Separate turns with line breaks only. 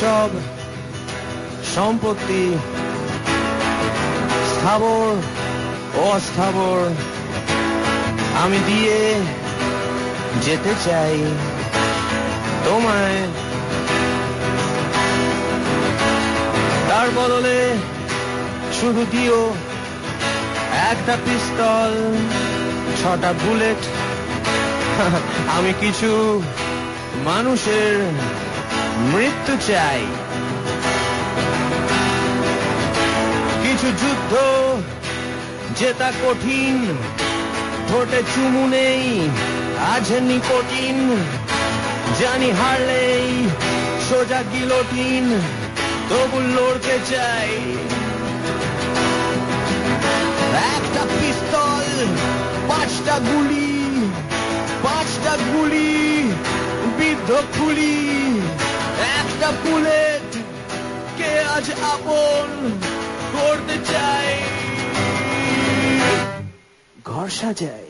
সব সম্পত্তি, স্থাবর ও অস্থাবর, আমি দিয়ে যেতে চাই তোমায়। তার বদলে শুধু দিও একটা পিস্তল, 6টা বুলেট। আমি কিছু মানুষের মৃত্যু চাই, কিছু যুদ্ধ জেতা কঠিন, ঠোঁটে চুমু নেই আজ নিকোটিন, জানি হারলেই সোজা গিলোটিন, তবু লড়তে চাই। একটা পিস্তল, 5টা গুলি, 5টা গুলি, বিদ্ধ খুলি, একটা বুলেট, কে আজ আপন করতে চাই, ঘর সাজাই।